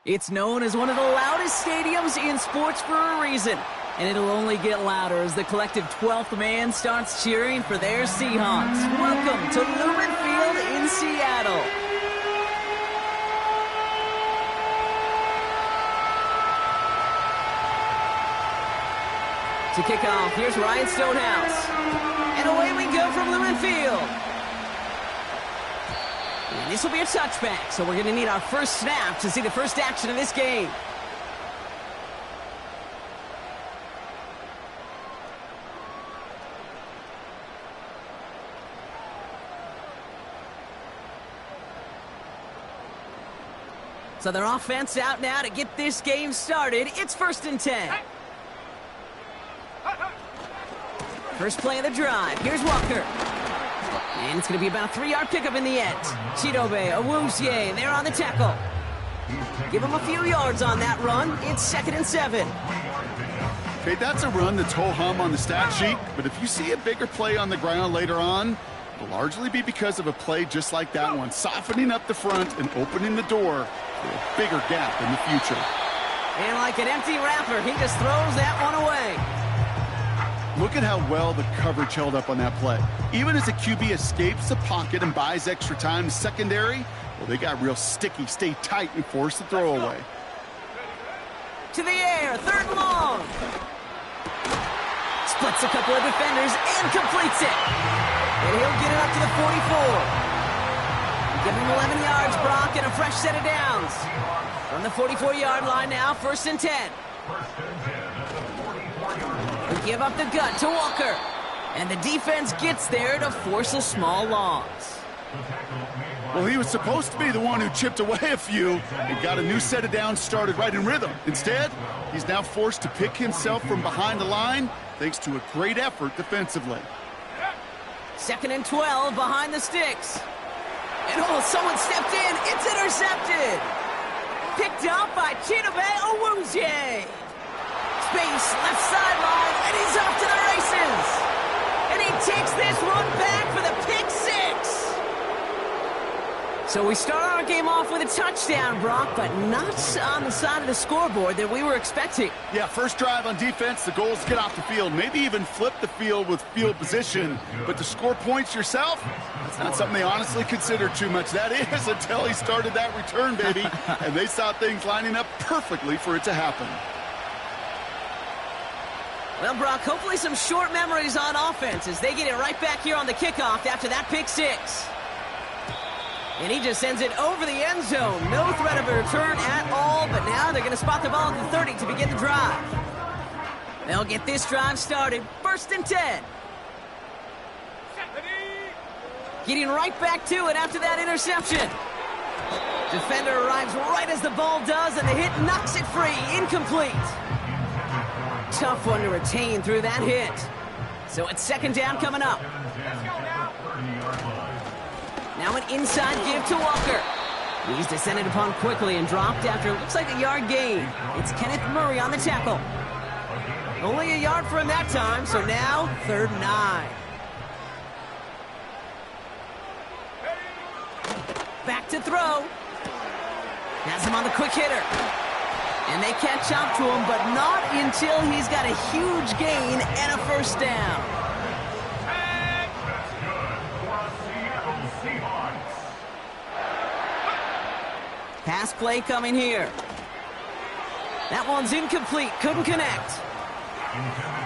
It's known as one of the loudest stadiums in sports for a reason. And it'll only get louder as the collective 12th man starts cheering for their Seahawks. Welcome to Lumen Field in Seattle. To kick off, here's Ryan Stonehouse. And away we go from Lumen Field. And this will be a touchback, so we're going to need our first snap to see the first action of this game. So their offense out now to get this game started. It's 1st and 10. First play of the drive. Here's Walker. And it's going to be about a 3-yard pickup in the end. Chidobe Awuzie, they're on the tackle. Give him a few yards on that run. It's 2nd and 7. Okay, that's a run that's ho-hum on the stat sheet, but if you see a bigger play on the ground later on, it'll largely be because of a play just like that one, softening up the front and opening the door for a bigger gap in the future. And like an empty wrapper, he just throws that one away. Look at how well the coverage held up on that play. Even as the QB escapes the pocket and buys extra time in secondary, well, they got real sticky, stay tight, and force the throw away. To the air, 3rd and long. Splits a couple of defenders and completes it. And he'll get it up to the 44. Give him 11 yards, Brock, and a fresh set of downs. From the 44-yard line now, 1st and 10. We give up the gut to Walker. And the defense gets there to force a small loss. Well, he was supposed to be the one who chipped away a few and got a new set of downs started right in rhythm. Instead, he's now forced to pick himself from behind the line thanks to a great effort defensively. 2nd and 12 behind the sticks. And someone stepped in. It's intercepted. Picked up by Chidobe Awuzie. Space, left sideline, and he's off to the races. And he takes this one back for the pick 6. So we start our game off with a touchdown, Brock, but not on the side of the scoreboard that we were expecting. Yeah, first drive on defense, the goal is to get off the field, maybe even flip the field with field position. But to score points yourself, that's not something they honestly consider too much. That is until he started that return, baby. And they saw things lining up perfectly for it to happen. Well, Brock, hopefully some short memories on offense as they get it right back here on the kickoff after that pick 6. And he just sends it over the end zone. No threat of a return at all, but now they're going to spot the ball at the 30 to begin the drive. They'll get this drive started. 1st and 10. Getting right back to it after that interception. Defender arrives right as the ball does, and the hit knocks it free. Incomplete. Tough one to retain through that hit. So it's 2nd down coming up. Now an inside give to Walker. He's descended upon quickly and dropped after it looks like a yard gain. It's Kenneth Murray on the tackle. Only a yard for him that time, so now 3rd and 9. Back to throw. Has him on the quick hitter. And they catch up to him, but not until he's got a huge gain and a 1st down. Pass play coming here. That one's incomplete. Couldn't connect.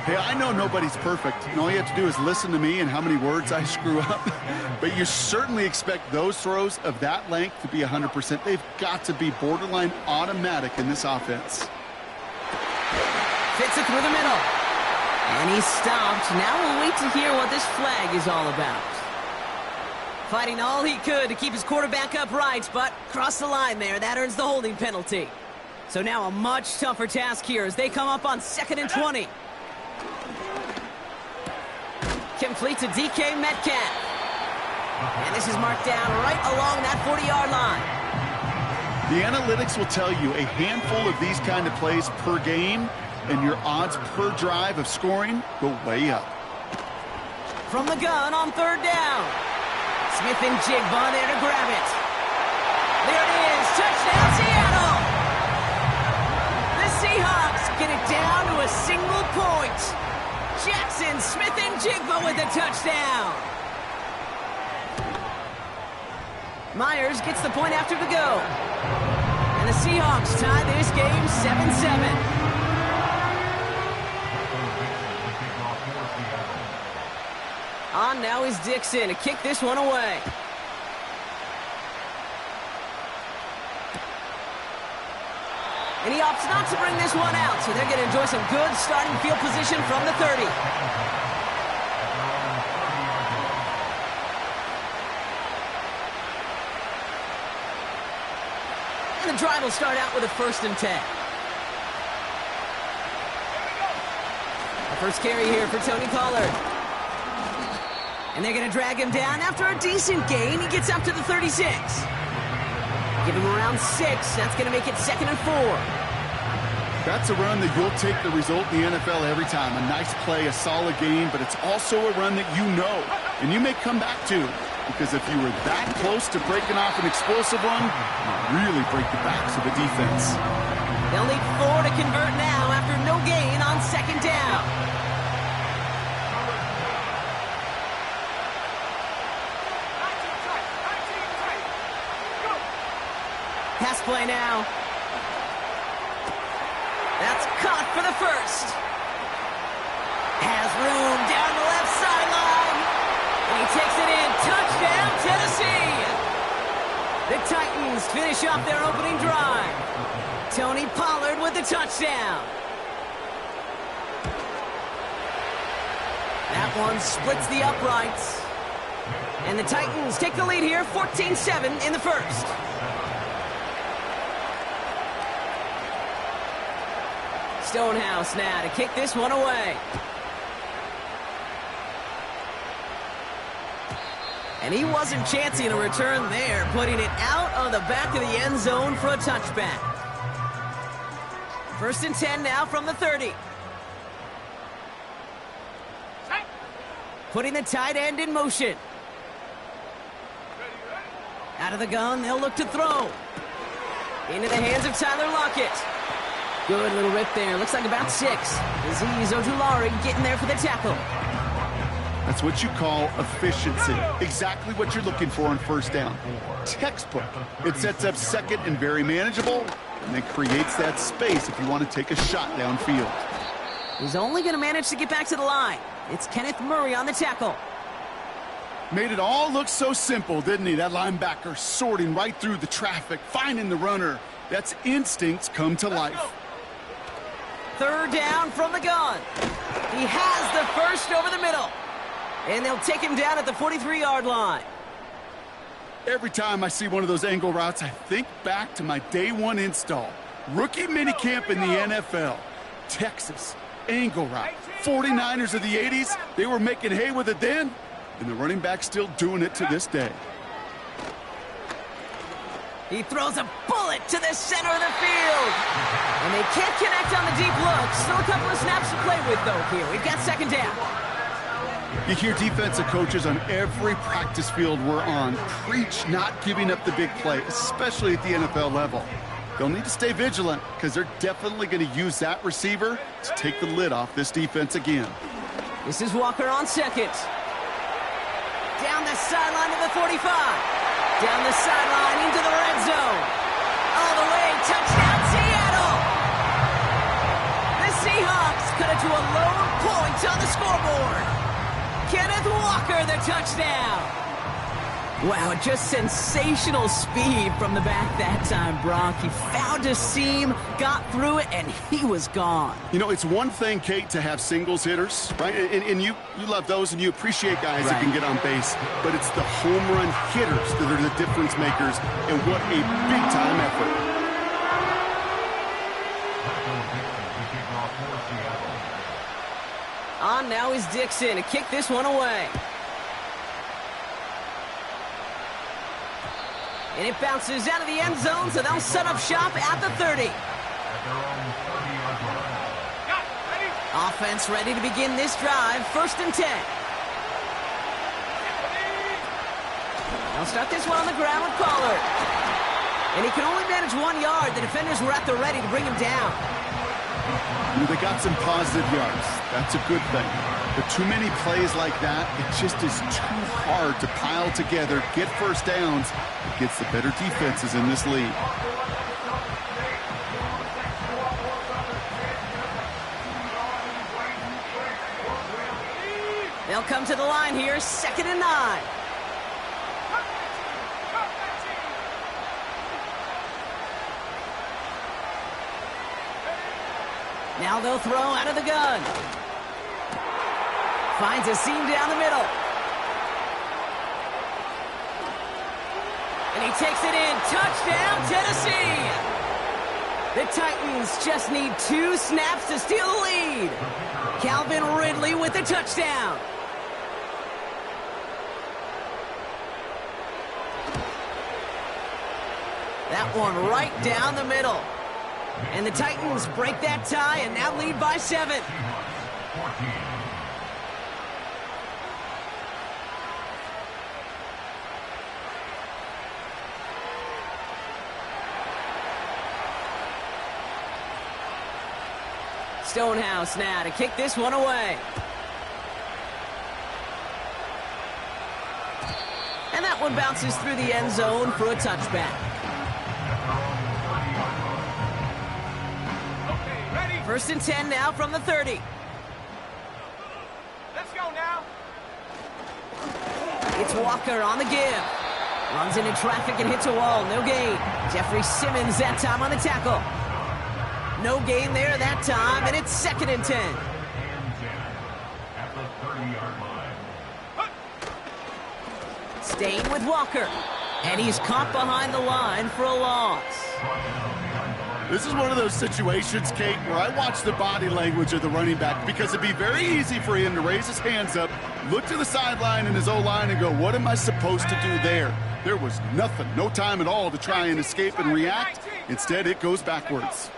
Hey, I know nobody's perfect, and all you have to do is listen to me and how many words I screw up. But you certainly expect those throws of that length to be 100%. They've got to be borderline automatic in this offense. Fits it through the middle. And he's stopped. Now we'll wait to hear what this flag is all about. Fighting all he could to keep his quarterback upright, but crossed the line there. That earns the holding penalty. So now a much tougher task here as they come up on 2nd and 20. Complete to DK Metcalf. And this is marked down right along that 40-yard line. The analytics will tell you a handful of these kind of plays per game, and your odds per drive of scoring go way up. From the gun on 3rd down. Smith and Jigba there to grab it. There it is. Touchdown, Seattle. breaking it down to a single point. Jackson Smith-Njigba with a touchdown. Myers gets the point after to go. And the Seahawks tie this game 7-7. On now is Dixon to kick this one away. And he opts not to bring this one out, so they're going to enjoy some good starting field position from the 30. And the drive will start out with a 1st and 10. The first carry here for Tony Pollard. And they're going to drag him down after a decent gain. He gets up to the 36. Give him around 6. That's going to make it 2nd and 4. That's a run that you'll take the result in the NFL every time. A nice play, a solid game, but it's also a run that you know, and you may come back to, because if you were that close to breaking off an explosive run, you really break the backs of the defense. They'll need 4 to convert now after no gain on 2nd down. Pass play now. That's caught for the 1st. Has room down the left sideline. And he takes it in. Touchdown, Tennessee. The Titans finish off their opening drive. Tony Pollard with the touchdown. That one splits the uprights. And the Titans take the lead here, 14-7 in the 1st. Stonehouse now to kick this one away. And he wasn't chancing a return there, putting it out of the back of the end zone for a touchback. 1st and 10 now from the 30. Putting the tight end in motion. Out of the gun, they'll look to throw. Into the hands of Tyler Lockett. Good little rip there. Looks like about 6. Azeez Ojulari getting there for the tackle. That's what you call efficiency. Exactly what you're looking for on 1st down. Textbook. It sets up 2nd and very manageable, and then creates that space if you want to take a shot downfield. He's only going to manage to get back to the line. It's Kenneth Murray on the tackle. Made it all look so simple, didn't he? That linebacker sorting right through the traffic, finding the runner. That's instincts come to life. 3rd down from the gun. He has the 1st over the middle. And they'll take him down at the 43-yard line. Every time I see one of those angle routes, I think back to my day 1 install. Rookie minicamp in the NFL. Texas, angle route. 49ers of the 80s, they were making hay with it then, and the running back's still doing it to this day. He throws a bullet to the center of the field. And they can't connect on the deep look. Still a couple of snaps to play with, though, here. We've got 2nd down. You hear defensive coaches on every practice field we're on preach not giving up the big play, especially at the NFL level. They'll need to stay vigilant because they're definitely going to use that receiver to take the lid off this defense again. This is Walker on 2nd. Down the sideline to the 45. Down the sideline into the red zone. All the way, touchdown Seattle! The Seahawks cut it to a lone point on the scoreboard. Kenneth Walker, the touchdown. Wow, just sensational speed from the back that time, Brock. He found a seam, got through it, and he was gone. You know, it's one thing, Kate, to have singles hitters, right? And you love those, and you appreciate guys that can get on base. But it's the home run hitters that are the difference makers, and what a big-time effort. On now is Dixon to kick this one away. And it bounces out of the end zone, so they'll set up shop at the 30. Offense ready to begin this drive, 1st and 10. They'll start this one on the ground with Pollard. And he can only manage 1 yard. The defenders were at the ready to bring him down. They got some positive yards. That's a good thing. But too many plays like that, it just is too hard to pile together, get first downs against the better defenses in this league. They'll come to the line here, 2nd and 9. Now they'll throw out of the gun. Finds a seam down the middle. And he takes it in. Touchdown, Tennessee! The Titans just need 2 snaps to steal the lead. Calvin Ridley with the touchdown. That one right down the middle. And the Titans break that tie and now lead by 7. Stonehouse now to kick this one away. And that one bounces through the end zone for a touchback. First and 10 now from the 30. Let's go now. It's Walker on the give. Runs into traffic and hits a wall. No gain. Jeffrey Simmons that time on the tackle. No gain there that time, and it's 2nd and 10. At the 30-yard line. Staying with Walker. And he's caught behind the line for a loss. This is one of those situations, Kate, where I watch the body language of the running back because it'd be very easy for him to raise his hands up, look to the sideline in his O-line and go, what am I supposed to do there? There was nothing, no time at all to try and escape and react. Instead, it goes backwards.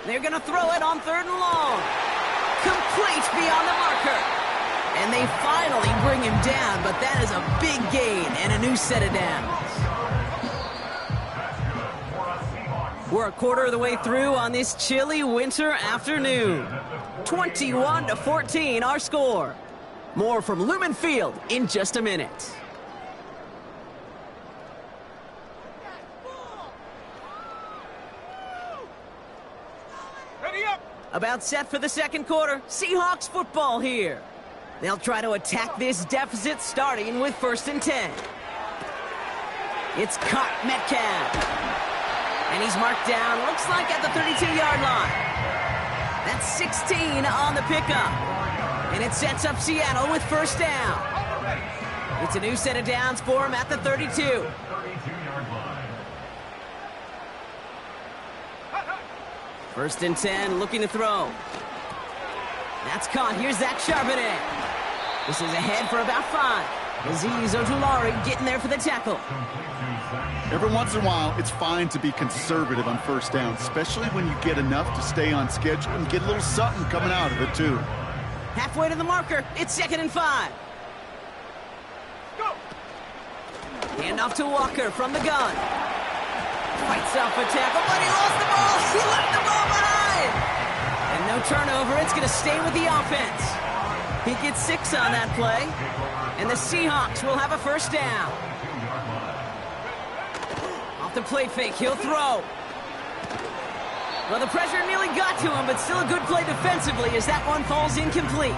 They're going to throw it on 3rd and long. Complete beyond the marker. And they finally bring him down, but that is a big gain and a new set of downs. We're a quarter of the way through on this chilly winter afternoon. 21-14 our score. More from Lumen Field in just a minute. Ready up. About set for the 2nd quarter. Seahawks football here. They'll try to attack this deficit starting with 1st and 10. It's caught Metcalf. And he's marked down, looks like at the 32-yard line. That's 16 on the pickup. And it sets up Seattle with 1st down. It's a new set of downs for him at the 32. First and 10, looking to throw. That's caught. Here's Zach Charbonnet. This is ahead for about 5. Azeez Ojulari getting there for the tackle. Every once in a while, it's fine to be conservative on 1st down, especially when you get enough to stay on schedule and get a little something coming out of it, too. Halfway to the marker. It's 2nd and 5. Go. Hand off to Walker from the gun. Fights off a tackle, but he lost the ball. He left the ball behind. And no turnover. It's going to stay with the offense. He gets 6 on that play. And the Seahawks will have a 1st down. Off the play fake, he'll throw. Well, the pressure nearly got to him, but still a good play defensively as that one falls incomplete.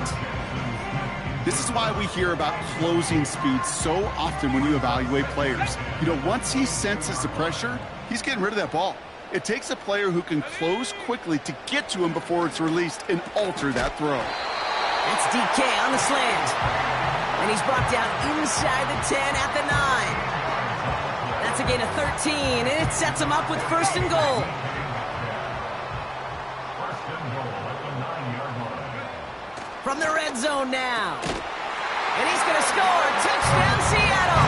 This is why we hear about closing speed so often when you evaluate players. You know, once he senses the pressure, he's getting rid of that ball. It takes a player who can close quickly to get to him before it's released and alter that throw. That's DK on the slant. And he's brought down inside the 10 at the 9. That's a gain of 13, and it sets him up with 1st and goal. From the red zone now. And he's going to score. Touchdown, Seattle.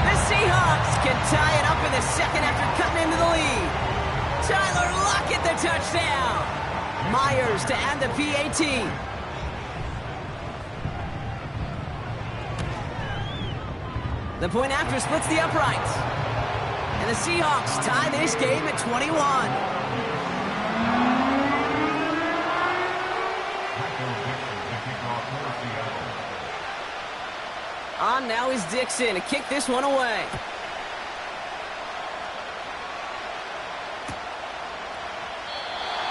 The Seahawks can tie it up in the 2nd after cutting into the lead. Tyler Lockett the touchdown. Myers to add the PAT. The point after splits the uprights. And the Seahawks tie this game at 21. On now is Dixon to kick this one away.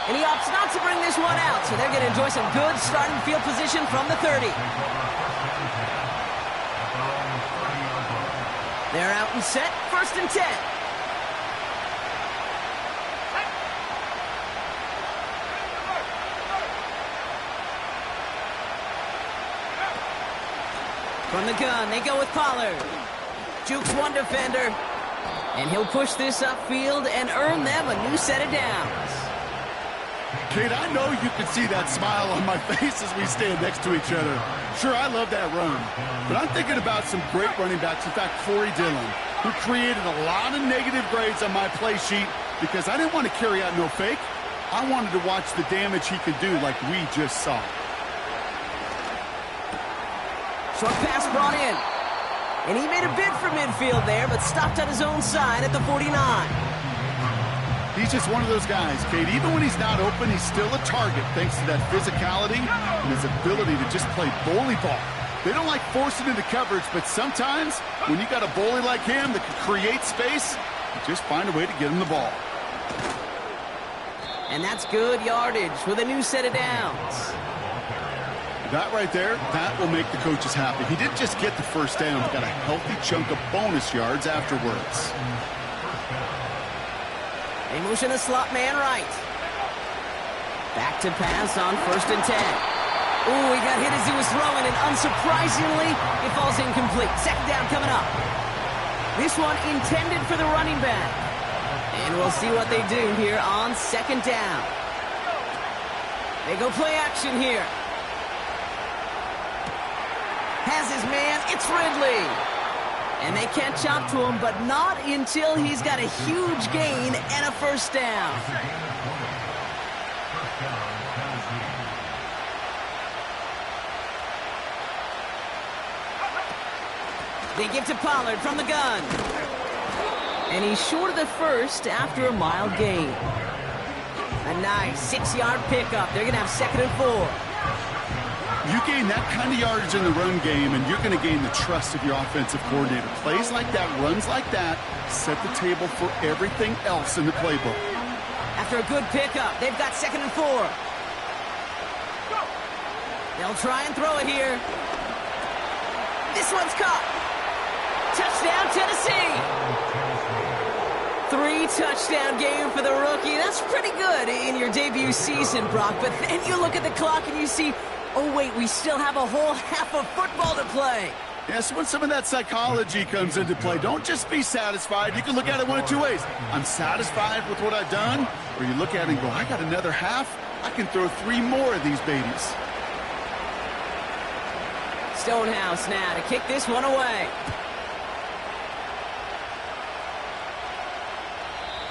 And he opts not to bring this one out, so they're going to enjoy some good starting field position from the 30. They're out and set, 1st and 10. From the gun, they go with Pollard. Jukes one defender, and he'll push this upfield and earn them a new set of downs. Kate, I know you can see that smile on my face as we stand next to each other. Sure, I love that run, but I'm thinking about some great running backs. In fact, Corey Dillon, who created a lot of negative grades on my play sheet because I didn't want to carry out no fake. I wanted to watch the damage he could do like we just saw. Short pass brought in. And he made a bid for midfield there, but stopped on his own side at the 49. He's just one of those guys, Kate. Even when he's not open, he's still a target thanks to that physicality and his ability to just play bully ball. They don't like forcing into coverage, but sometimes when you got a bully like him that can create space, you just find a way to get him the ball. And that's good yardage with a new set of downs. That right there, that will make the coaches happy. He didn't just get the first down, he got a healthy chunk of bonus yards afterwards. They motion a slot man right. Back to pass on 1st and 10. Ooh, he got hit as he was throwing, and unsurprisingly, it falls incomplete. 2nd down coming up. This one intended for the running back. And we'll see what they do here on 2nd down. They go play action here. Has his man, it's Ridley. And they can't chop to him, but not until he's got a huge gain and a 1st down. They give to Pollard from the gun. And he's short of the 1st after a mild gain. A nice 6-yard pickup. They're going to have 2nd and 4. You gain that kind of yardage in the run game, and you're going to gain the trust of your offensive coordinator. Plays like that, runs like that, set the table for everything else in the playbook. After a good pickup, they've got 2nd and 4. They'll try and throw it here. This one's caught. Touchdown, Tennessee. 3-touchdown game for the rookie. That's pretty good in your debut season, Brock. But then you look at the clock and you see, oh, wait, we still have a whole half of football to play. Yes, when some of that psychology comes into play, don't just be satisfied. You can look at it one of two ways. I'm satisfied with what I've done, or you look at it and go, I got another half. I can throw 3 more of these babies. Stonehouse now to kick this one away.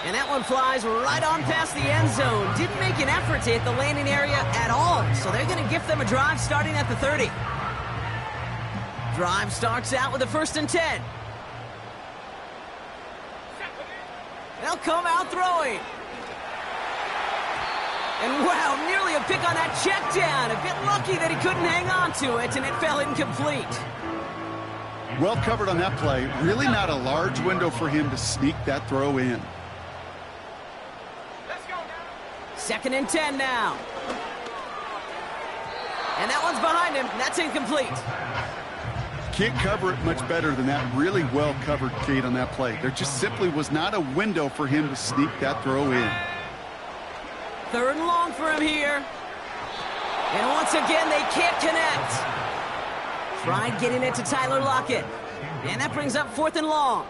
And that one flies right on past the end zone. Didn't make an effort to hit the landing area at all. So they're going to gift them a drive starting at the 30. Drive starts out with a 1st and 10. They'll come out throwing. And wow, nearly a pick on that check down. A bit lucky that he couldn't hang on to it, and it fell incomplete. Well covered on that play. Really not a large window for him to sneak that throw in. 2nd and 10 now. And that one's behind him. That's incomplete. Can't cover it much better than that. Really well covered, Kate, on that play. There just simply was not a window for him to sneak that throw in. 3rd and long for him here. And once again, they can't connect. Tried getting it to Tyler Lockett. And that brings up 4th and long.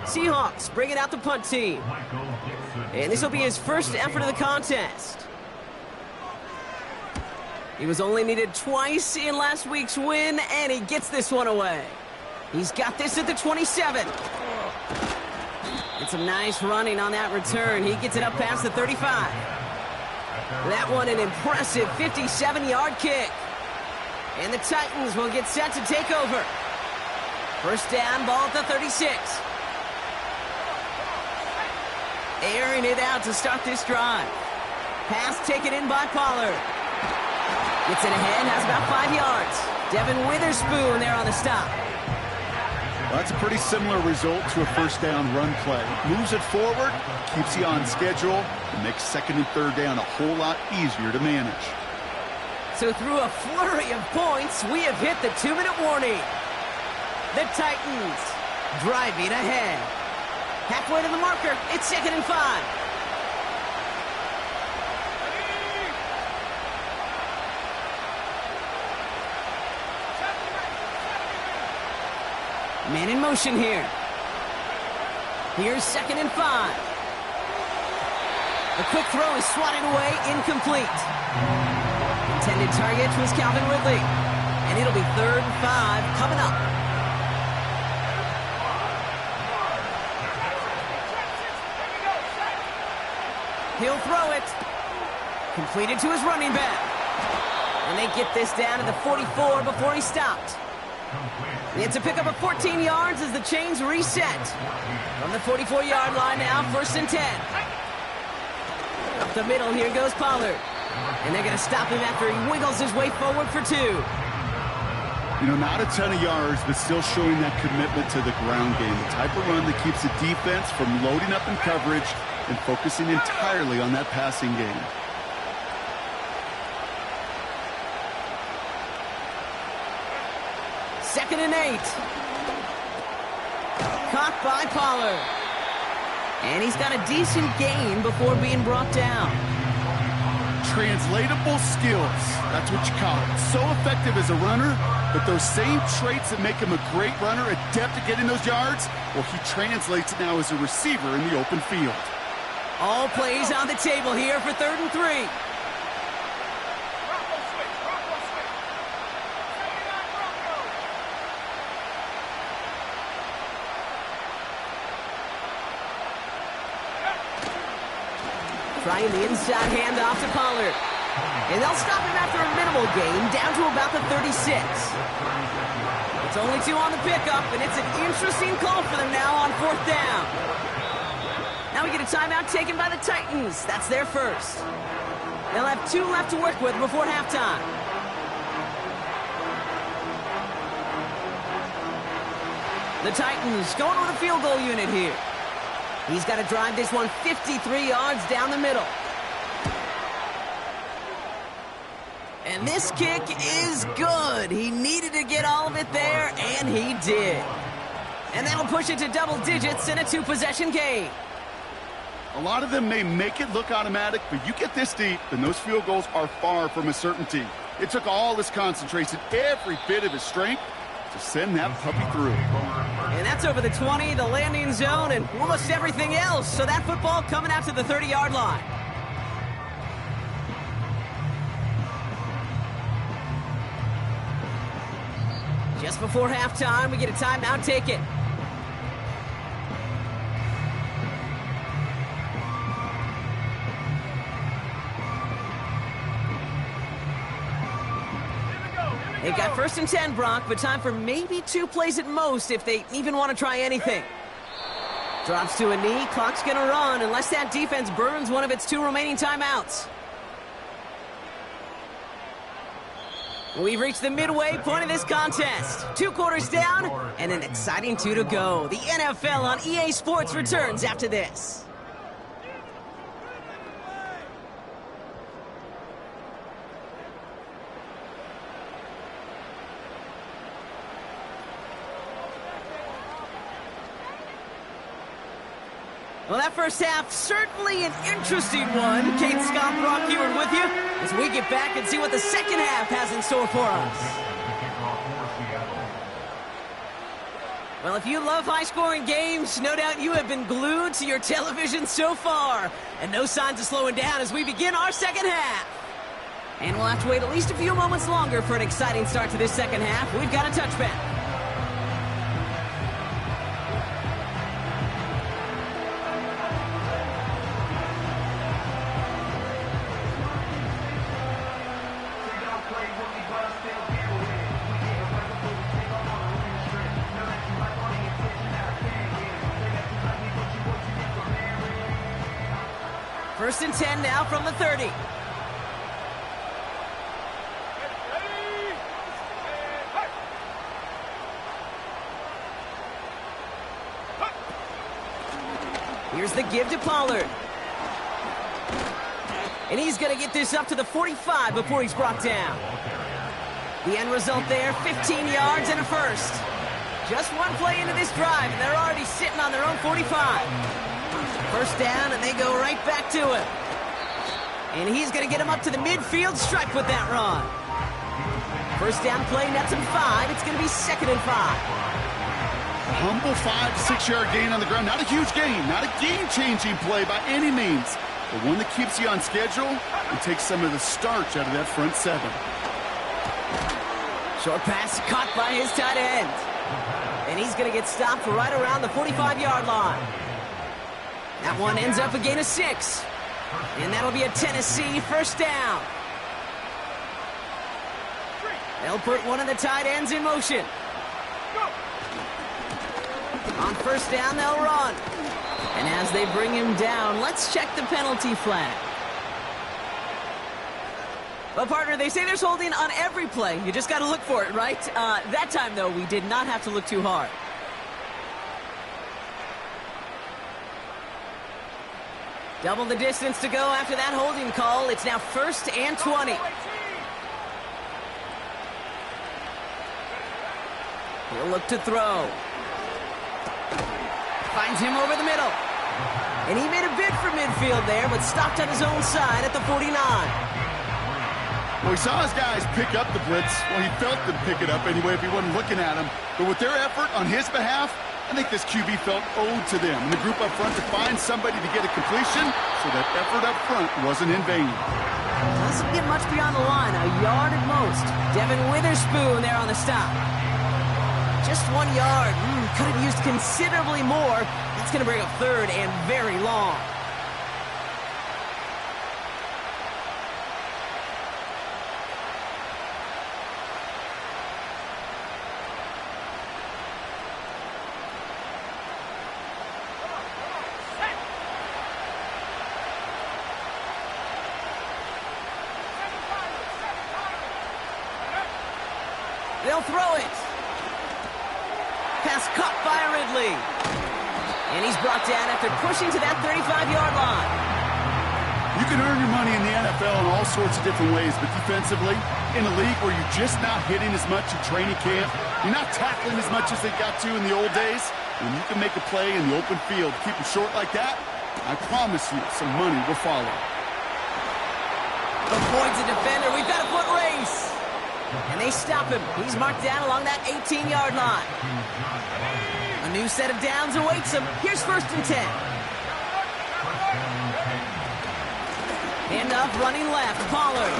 Seahawks bringing out the punt team. And this will be his first effort of the contest. He was only needed twice in last week's win, and he gets this one away. He's got this at the 27. And some nice running on that return. He gets it up past the 35. That one an impressive 57-yard kick. And the Titans will get set to take over. 1st down, ball at the 36. Airing it out to start this drive. Pass taken in by Pollard. Gets it ahead, has about 5 yards. Devin Witherspoon there on the stop. Well, that's a pretty similar result to a first down run play. Moves it forward, keeps you on schedule, and makes second and third down a whole lot easier to manage. So through a flurry of points, we have hit the 2-minute warning. The Titans driving ahead. Halfway to the marker, it's 2nd and 5. Man in motion here. Here's 2nd and 5. A quick throw is swatted away, incomplete. Intended target was Calvin Ridley. And it'll be 3rd and 5 coming up. He'll throw it. Completed to his running back. And they get this down to the 44 before he stopped. It's a pickup of 14 yards as the chains reset. From the 44-yard line now, 1st and 10. Up the middle, here goes Pollard. And they're going to stop him after he wiggles his way forward for 2. You know, not a ton of yards, but still showing that commitment to the ground game. The type of run that keeps the defense from loading up in coverage and focusing entirely on that passing game. Second and 8. Caught by Pollard. And he's got a decent gain before being brought down. Translatable skills. That's what you call it. So effective as a runner, but those same traits that make him a great runner, adept at getting those yards, well, he translates it now as a receiver in the open field. All plays on the table here for 3rd and 3. Trying the inside handoff to Pollard. And they'll stop him after a minimal gain, down to about the 36. It's only 2 on the pickup, and it's an interesting call for them now on 4th down. Now we get a timeout taken by the Titans. That's their first. They'll have 2 left to work with before halftime. The Titans going with a field goal unit here. He's got to drive this one 53 yards down the middle. And this kick is good. He needed to get all of it there, and he did. And that'll push it to double digits in a 2-possession game. A lot of them may make it look automatic, but you get this deep, and those field goals are far from a certainty. It took all his concentration, every bit of his strength, to send that puppy through. And that's over the 20, the landing zone, and almost everything else. So that football coming out to the 30-yard line. Just before halftime, we get a timeout taken. They've got 1st and 10, Brock, but time for maybe 2 plays at most if they even want to try anything. Drops to a knee, clock's going to run unless that defense burns one of its 2 remaining timeouts. We've reached the midway point of this contest. 2 quarters down and an exciting 2 to go. The NFL on EA Sports returns after this. Well, that first half, certainly an interesting one. Kate Scott, Brock Eward with you as we get back and see what the second half has in store for us. Well, if you love high-scoring games, no doubt you have been glued to your television so far. And no signs of slowing down as we begin our second half. And we'll have to wait at least a few moments longer for an exciting start to this second half. We've got a touchback. First and 10 now from the 30. Here's the give to Pollard. And he's going to get this up to the 45 before he's brought down. The end result there, 15 yards and a first. Just one play into this drive, and they're already sitting on their own 45. First down, and they go right back to him. And he's going to get him up to the midfield stripe with that run. First down play, nets him 5. It's going to be 2nd and 5. A humble 5 to 6 yard gain on the ground. Not a huge gain, not a game-changing play by any means, but one that keeps you on schedule and takes some of the starch out of that front 7. Short pass caught by his tight end. And he's going to get stopped right around the 45-yard line. That one ends up a gain of 6. And that'll be a Tennessee first down. They'll put one of the tight ends in motion. On first down, they'll run. And as they bring him down, let's check the penalty flag. Well, partner, they say there's holding on every play. You just got to look for it, right? That time, though, we did not have to look too hard. Double the distance to go after that holding call. It's now 1st and 20. He'll look to throw. Finds him over the middle. And he made a bid for midfield there, but stopped on his own side at the 49. Well, he saw his guys pick up the blitz. Well, he felt them pick it up anyway if he wasn't looking at him. But with their effort on his behalf, I think this QB felt owed to them and the group up front to find somebody to get a completion, so that effort up front wasn't in vain. Doesn't get much beyond the line, a yard at most. Devin Witherspoon there on the stop. Just 1 yard. Could have used considerably more. That's going to bring up 3rd and very long. They'll throw it. Pass caught by Ridley. And he's brought down after pushing to that 35-yard line. You can earn your money in the NFL in all sorts of different ways, but defensively, in a league where you're just not hitting as much in training camp, you're not tackling as much as they got to in the old days, when you can make a play in the open field, keep it short like that, I promise you some money will follow. Avoids a defender. We've got a foot race. And they stop him. He's marked down along that 18-yard line. A new set of downs awaits him. Here's 1st and 10. Handoff running left. Pollard.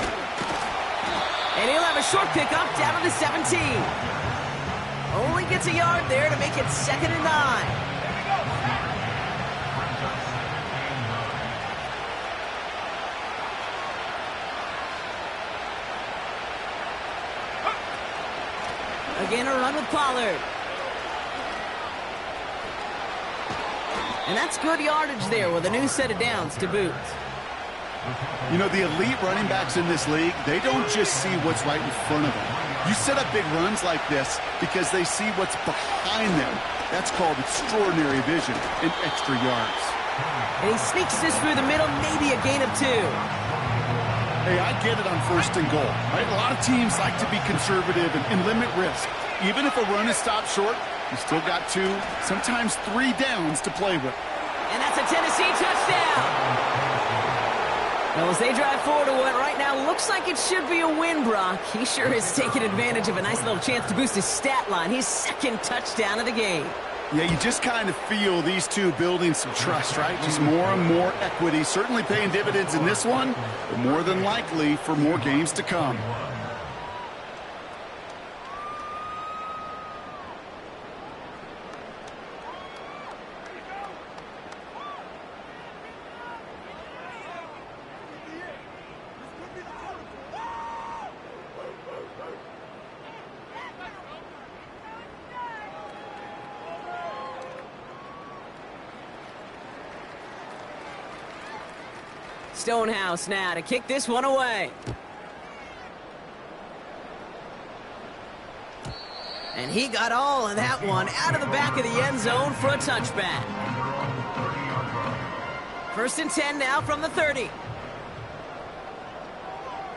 And he'll have a short pickup down to the 17. Only gets a yard there to make it 2nd and 9. Again, a run with Pollard. And that's good yardage there with a new set of downs to boot. You know, the elite running backs in this league, they don't just see what's right in front of them. You set up big runs like this because they see what's behind them. That's called extraordinary vision and extra yards. And he sneaks this through the middle, maybe a gain of 2. Hey, I get it on 1st and goal, right? A lot of teams like to be conservative and limit risk. Even if a run is stopped short, you still got 2, sometimes 3 downs to play with. And that's a Tennessee touchdown. Well, as they drive forward to what right now looks like it should be a win, Brock, he sure has taken advantage of a nice little chance to boost his stat line. His 2nd touchdown of the game. Yeah, you just kind of feel these two building some trust, right? Just more and more equity, certainly paying dividends in this one, but more than likely for more games to come. Stonehouse now to kick this one away. And he got all of that one out of the back of the end zone for a touchback. First and 10 now from the 30.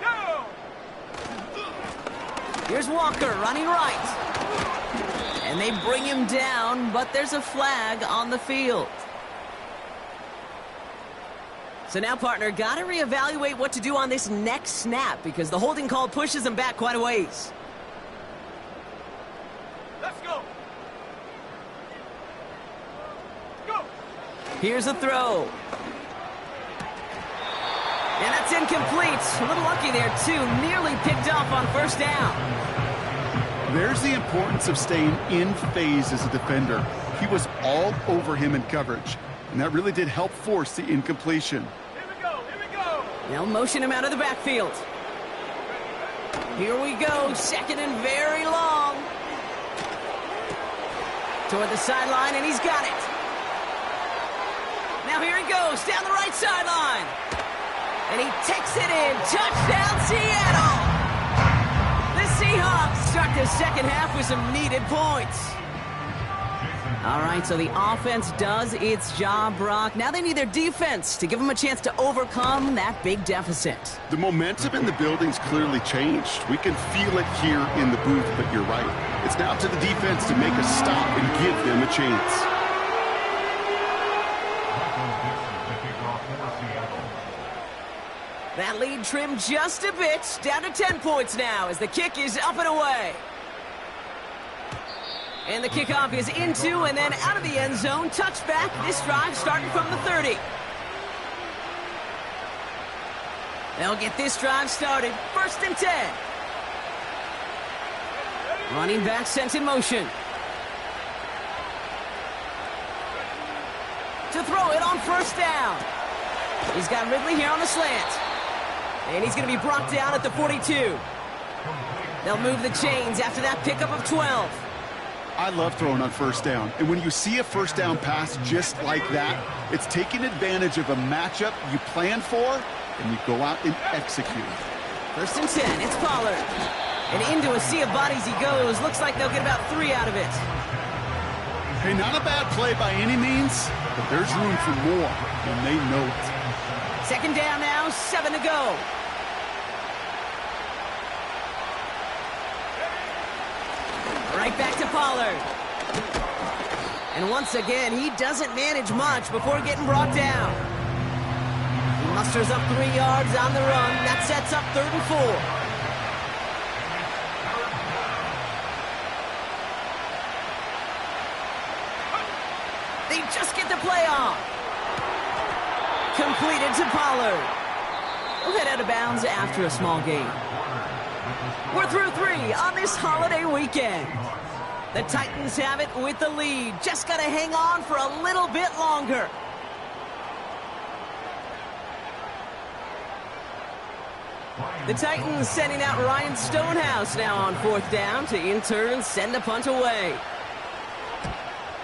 Go! Here's Walker running right. And they bring him down, but there's a flag on the field. So now, partner, got to reevaluate what to do on this next snap because the holding call pushes him back quite a ways. Let's go! Go! Here's a throw. And that's incomplete. A little lucky there, too. Nearly picked off on first down. There's the importance of staying in phase as a defender. He was all over him in coverage, and that really did help force the incompletion. Here we go! Here we go! They'll motion him out of the backfield. Here we go. Second and very long. Toward the sideline, and he's got it. Now here he goes, down the right sideline. And he takes it in. Touchdown, Seattle! The Seahawks start the second half with some needed points. All right, so the offense does its job, Brock. Now they need their defense to give them a chance to overcome that big deficit. The momentum in the building's clearly changed. We can feel it here in the booth, but you're right. It's now to the defense to make a stop and give them a chance. That lead trimmed just a bit, down to 10 points now as the kick is up and away. And the kickoff is into and then out of the end zone. Touchback, this drive starting from the 30. They'll get this drive started. First and 10. Running back sent in motion. To throw it on first down. He's got Ridley here on the slant. And he's going to be brought down at the 42. They'll move the chains after that pickup of 12. I love throwing on first down. And when you see a first down pass just like that, it's taking advantage of a matchup you plan for, and you go out and execute. First and 10, it's Pollard. And into a sea of bodies he goes. Looks like they'll get about 3 out of it. Hey, not a bad play by any means, but there's room for more, and they know it. Second down now, 7 to go. Right back to Pollard. And once again, he doesn't manage much before getting brought down. He musters up 3 yards on the run. That sets up 3rd and 4. They just get the play off. Completed to Pollard. We'll head out of bounds after a small gain. We're through 3 on this holiday weekend. The Titans have it with the lead. Just got to hang on for a little bit longer. The Titans sending out Ryan Stonehouse now on 4th down to in turn send the punt away.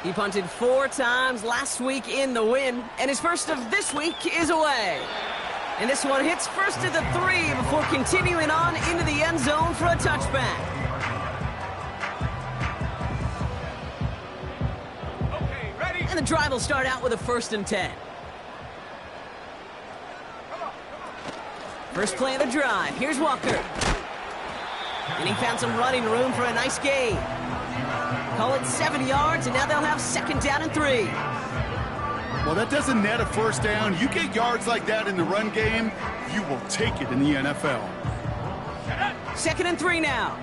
He punted 4 times last week in the win, and his first of this week is away. And this one hits first to the 3 before continuing on into the end zone for a touchback. Okay, ready? And the drive will start out with a 1st and 10. First play of the drive. Here's Walker. And he found some running room for a nice gain. Call it 7 yards, and now they'll have 2nd down and 3. Well, that doesn't net a first down. You get yards like that in the run game, you will take it in the NFL. 2nd and 3 now.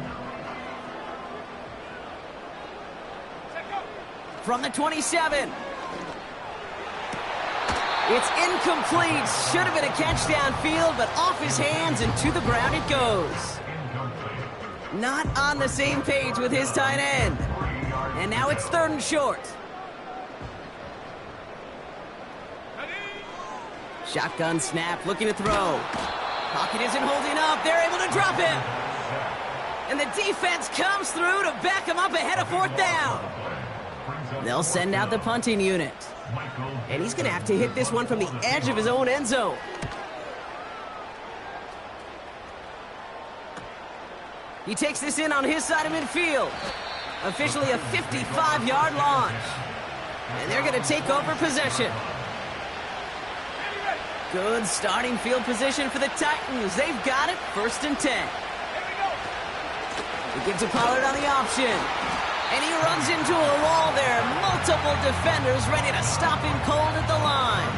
From the 27. It's incomplete. Should have been a catch downfield, but off his hands and to the ground it goes. Not on the same page with his tight end. And now it's 3rd and short. Shotgun snap, looking to throw. Pocket isn't holding up. They're able to drop him. And the defense comes through to back him up ahead of 4th down. They'll send out the punting unit. And he's going to have to hit this one from the edge of his own end zone. He takes this in on his side of midfield. Officially a 55-yard launch. And they're going to take over possession. Good starting field position for the Titans. They've got it, 1st and 10. He gives to Pollard on the option. And he runs into a wall there. Multiple defenders ready to stop him cold at the line.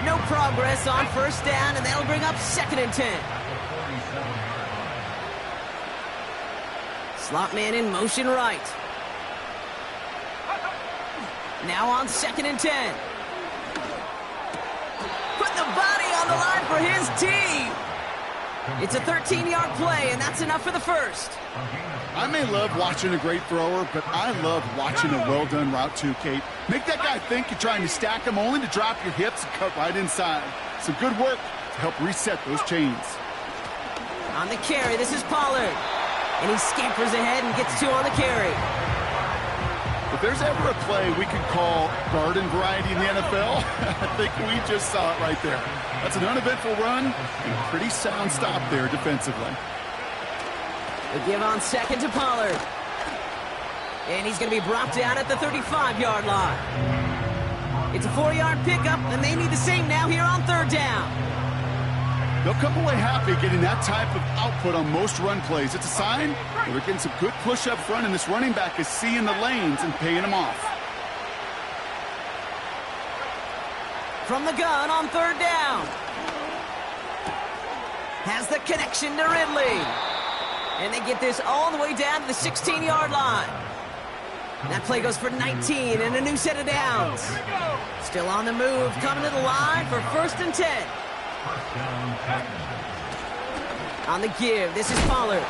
No progress on 1st down, and that'll bring up 2nd and 10. Slot man in motion right. Now on 2nd and 10. Put the body on the line for his team. It's a 13-yard play, and that's enough for the 1st. I may love watching a great thrower, but I love watching a well-done route too, Kate. Make that guy think you're trying to stack him, only to drop your hips and cut right inside. Some good work to help reset those chains. On the carry, this is Pollard. And he scampers ahead and gets 2 on the carry. If there's ever a play we could call garden variety in the NFL, I think we just saw it right there. That's an uneventful run and a pretty sound stop there defensively. The give on 2nd to Pollard. And he's going to be brought down at the 35-yard line. It's a 4-yard pickup, and they need the same now here on 3rd down. They'll come away happy getting that type of output on most run plays. It's a sign that they're getting some good push up front, and this running back is seeing the lanes and paying them off. From the gun on 3rd down. Has the connection to Ridley. And they get this all the way down to the 16-yard line. That play goes for 19 and a new set of downs. Still on the move, coming to the line for 1st and 10. On the give, this is Pollard.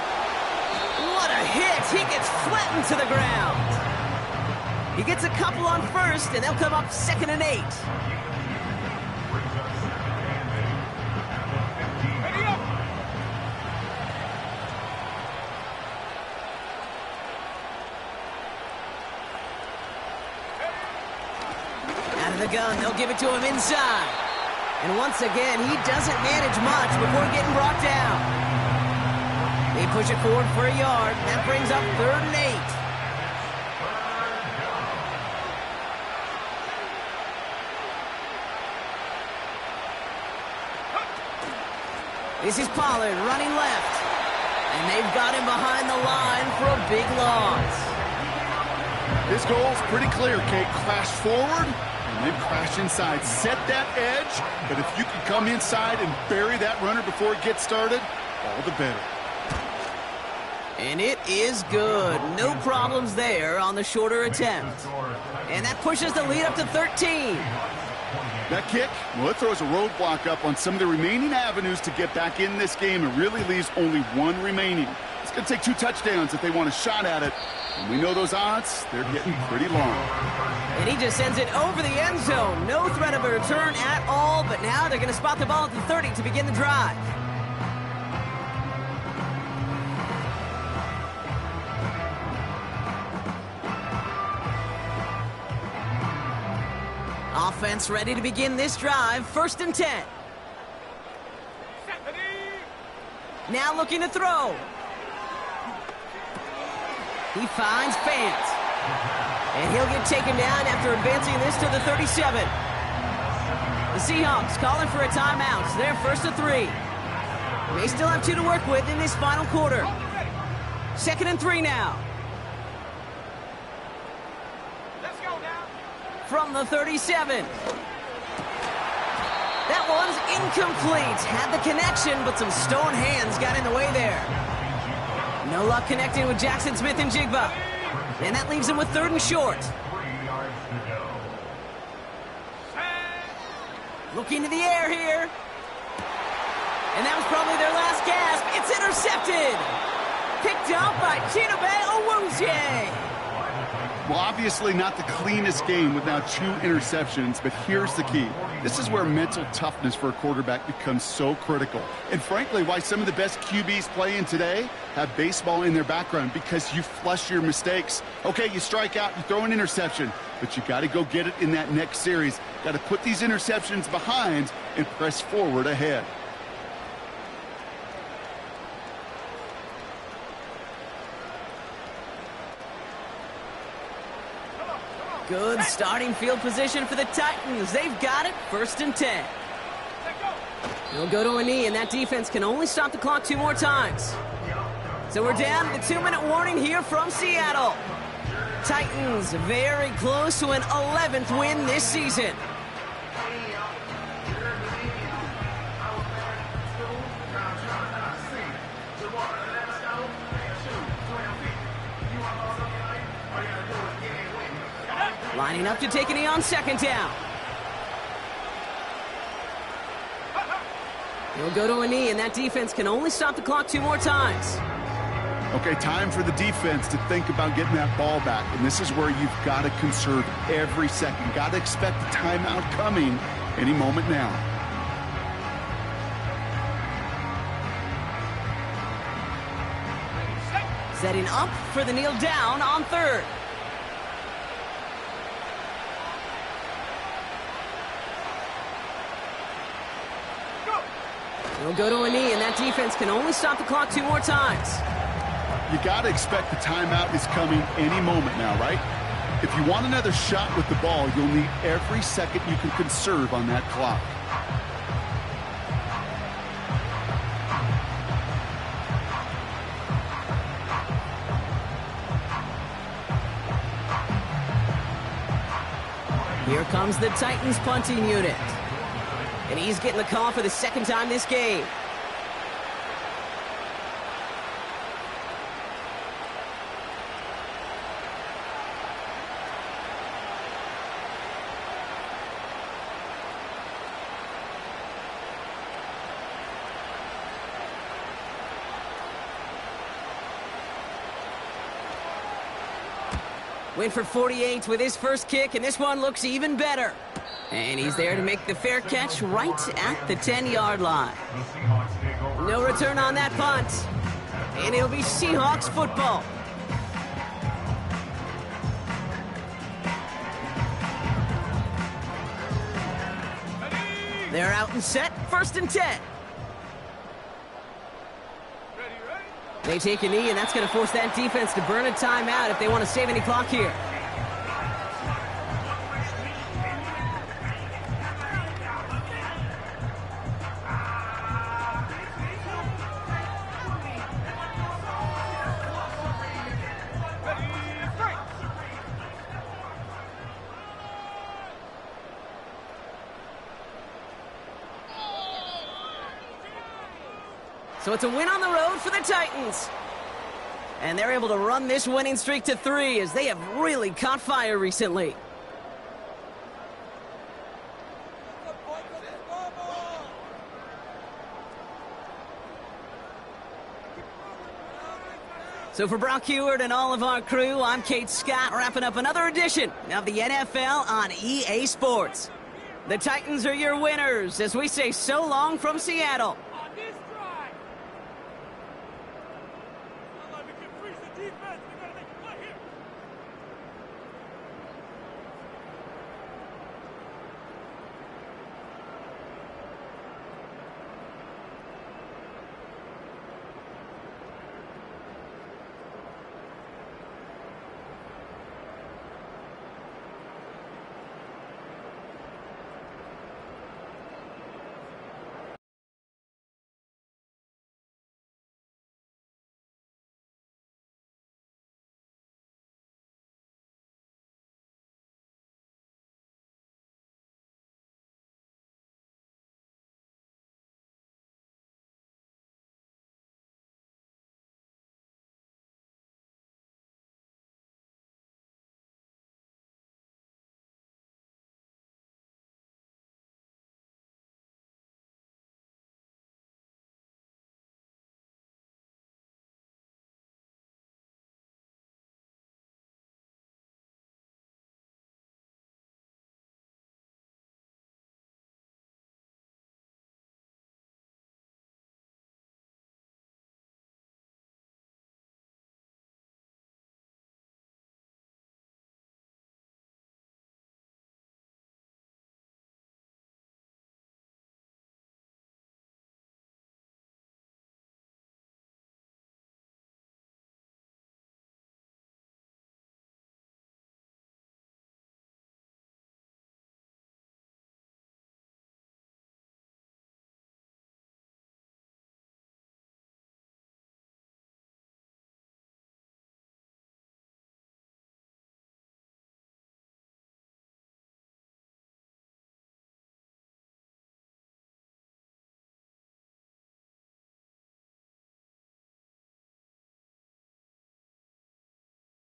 What a hit! He gets flattened to the ground. He gets a couple on 1st, and they'll come up 2nd and 8. Out of the gun, they'll give it to him inside. And once again, he doesn't manage much before getting brought down. They push it forward for a yard. That brings up 3rd and 8. This is Pollard running left. And they've got him behind the line for a big loss. This goal's pretty clear, Kate. Crash forward and then crash inside. Set that edge, but if you can come inside and bury that runner before it gets started, all the better. And it is good. No problems there on the shorter attempt. And that pushes the lead up to 13. That kick, well, it throws a roadblock up on some of the remaining avenues to get back in this game and really leaves only one remaining. It's going to take 2 touchdowns if they want a shot at it. And we know those odds, they're getting pretty long. And he just sends it over the end zone. No threat of a return at all, but now they're going to spot the ball at the 30 to begin the drive. Offense ready to begin this drive. 1st and 10. Now looking to throw. He finds Fant. And he'll get taken down after advancing this to the 37. The Seahawks calling for a timeout. So they're 1st and 3. They still have 2 to work with in this final quarter. 2nd and 3 now. From the 37. That one's incomplete. Had the connection, but some stone hands got in the way there. No luck connecting with Jackson Smith and Jigba. And that leaves him with 3rd and short. Looking to the air here. And that was probably their last gasp. It's intercepted. Picked up by Chidobe Awuzie. Well, obviously not the cleanest game with now 2 interceptions, but here's the key. This is where mental toughness for a quarterback becomes so critical. And frankly, why some of the best QBs playing today have baseball in their background, because you flush your mistakes. Okay, you strike out, you throw an interception, but you got to go get it in that next series. Got to put these interceptions behind and press forward ahead. Good starting field position for the Titans. They've got it, 1st and 10. He'll go to a knee, and that defense can only stop the clock 2 more times. So we're down to the 2-minute warning here from Seattle. Titans very close to an 11th win this season. Lining up to take a knee on 2nd down. He'll go to a knee, and that defense can only stop the clock 2 more times. Okay, time for the defense to think about getting that ball back. And this is where you've got to conserve every second. Got to expect the timeout coming any moment now. Setting up for the kneel down on 3rd. He'll go to a knee, and that defense can only stop the clock 2 more times. You got to expect the timeout is coming any moment now, right? If you want another shot with the ball, you'll need every second you can conserve on that clock. Here comes the Titans punting unit. And he's getting the call for the 2nd time this game. Went for 48 with his first kick, and this one looks even better. And he's there to make the fair catch right at the 10-yard line. No return on that punt. And it'll be Seahawks football. They're out and set, 1st and 10. They take a knee, and that's going to force that defense to burn a timeout if they want to save any clock here. So it's a win on the road for the Titans. And they're able to run this winning streak to 3 as they have really caught fire recently. So for Brock Heward and all of our crew, I'm Kate Scott, wrapping up another edition of the NFL on EA Sports. The Titans are your winners as we say so long from Seattle. On this drive. We can freeze the defense.